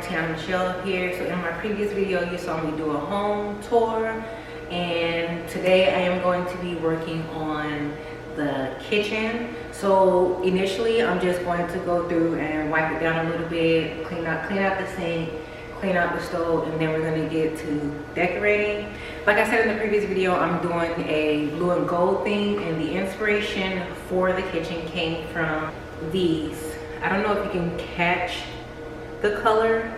TionnaMichelle here. So in my previous video you saw me do a home tour, and today I am going to be working on the kitchen. So initially I'm just going to go through and wipe it down a little bit, clean out the sink, clean out the stove, and then we're going to get to decorating. Like I said in the previous video, I'm doing a blue and gold theme, and the inspiration for the kitchen came from these. I don't know if you can catch the color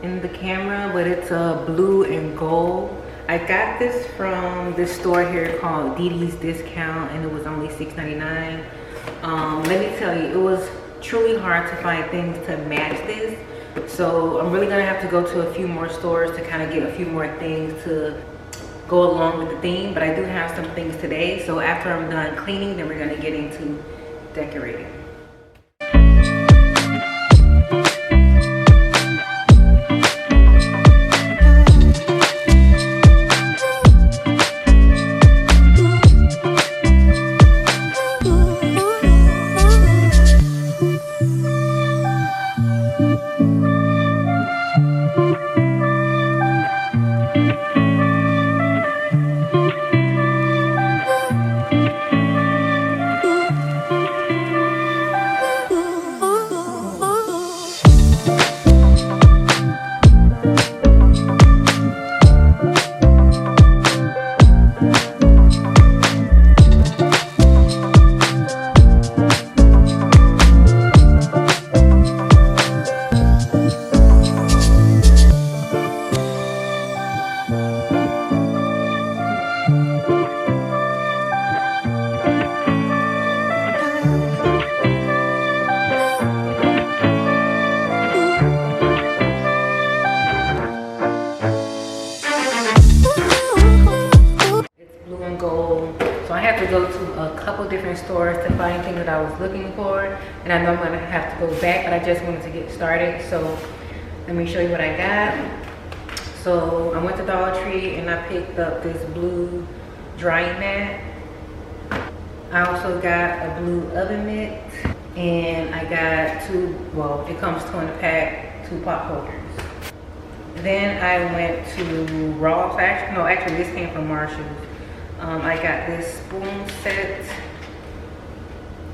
in the camera, but it's a blue and gold. I got this from this store here called Didi's Discount, and it was only $6.99. Let me tell you, it was truly hard to find things to match this, so I'm really gonna have to go to a few more stores to kind of get a few more things to go along with the theme. But I do have some things today, so after I'm done cleaning, then we're gonna get into decorating. Go to a couple different stores to find things that I was looking for, and I know I'm gonna have to go back, but I just wanted to get started. So let me show you what I got. So I went to Dollar Tree and I picked up this blue drying mat. I also got a blue oven mitt, and I got it comes two in a pack, 2 pot holders. Then I went to Ross. Actually this came from Marshall's. I got this spoon set,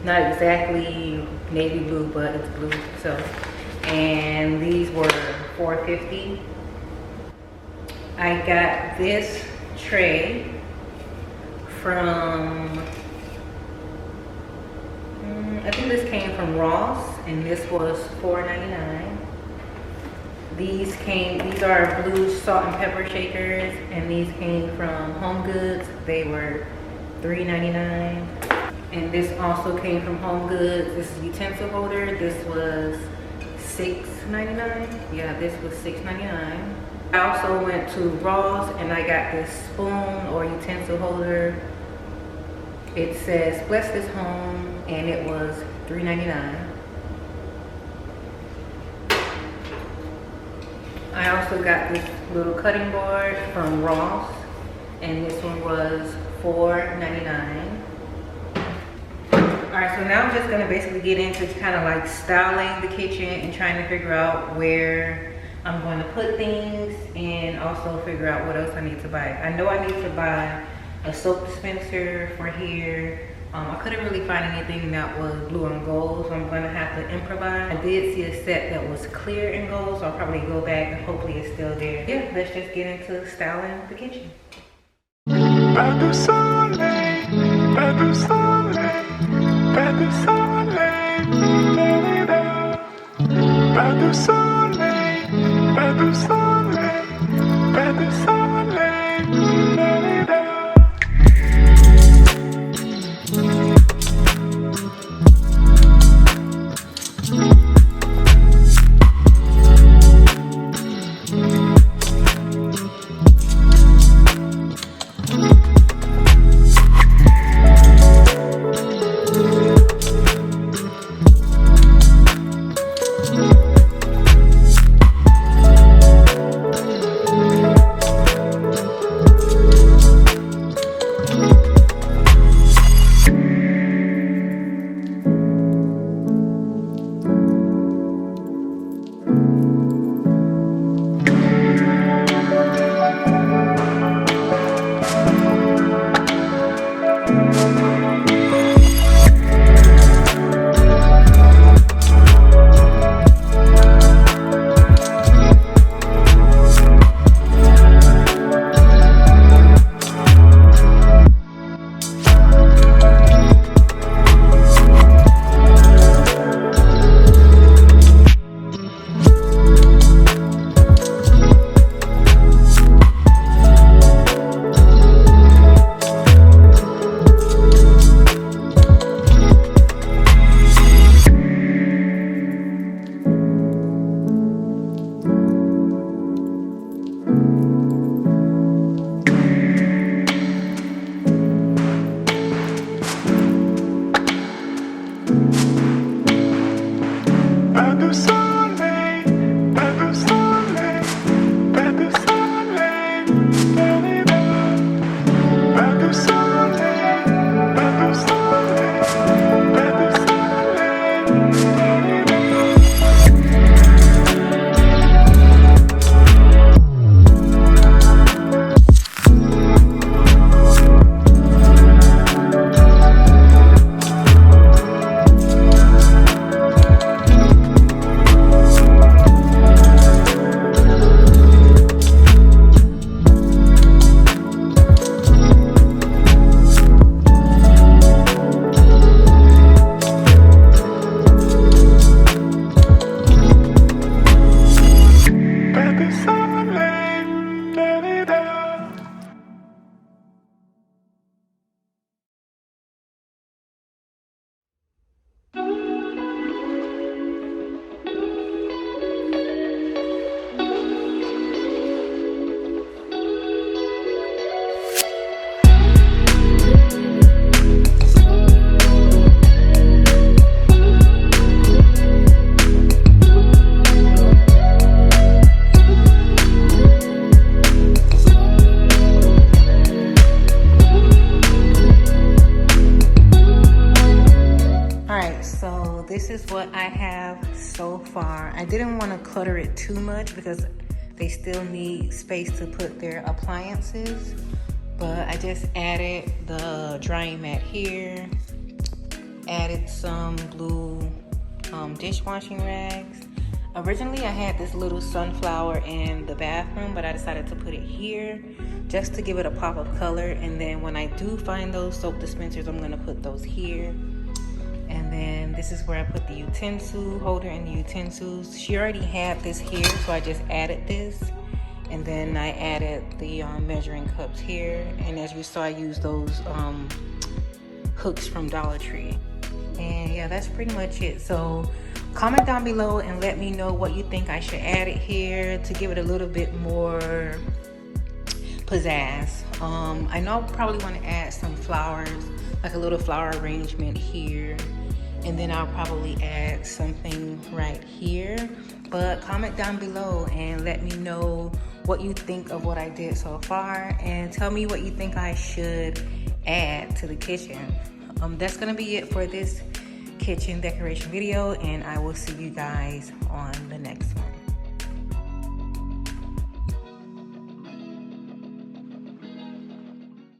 not exactly navy blue, but it's blue. So, and these were $4.50. I got this tray from, I think this came from Ross, and this was $4.99. These are blue salt and pepper shakers, and these came from Home Goods. They were $3.99. And this also came from Home Goods. This is utensil holder. This was $6.99. Yeah, this was $6.99. I also went to Ross and I got this spoon or utensil holder. It says "Bless This Home," and it was $3.99. I also got this little cutting board from Ross, and this one was $4.99. Alright, so now I'm just gonna basically get into kind of like styling the kitchen and trying to figure out where I'm going to put things, and also figure out what else I need to buy. I know I need to buy a soap dispenser for here. I couldn't really find anything that was blue and gold, so I'm gonna have to improvise. I did see a set that was clear and gold, so I'll probably go back and hopefully it's still there. Yeah, let's just get into styling the kitchen. Pas de soleil, pas de soleil, pas de soleil, pas de soleil, pas de soleil, pas de soleil. This is what I have so far. I didn't want to clutter it too much because they still need space to put their appliances, but I just added the drying mat here, added some blue dishwashing rags. Originally I had this little sunflower in the bathroom, but I decided to put it here just to give it a pop of color, and then when I do find those soap dispensers, I'm gonna put those here. And then this is where I put the utensil holder and the utensils. She already had this here, so I just added this. And then I added the measuring cups here. And as you saw, I used those hooks from Dollar Tree. And yeah, that's pretty much it. So comment down below and let me know what you think I should add it here to give it a little bit more pizzazz. I know I'll probably want to add some flowers, like a little flower arrangement here, and then I'll probably add something right here. But comment down below and let me know what you think of what I did so far, and tell me what you think I should add to the kitchen. That's gonna be it for this kitchen decoration video, and I will see you guys on the next one.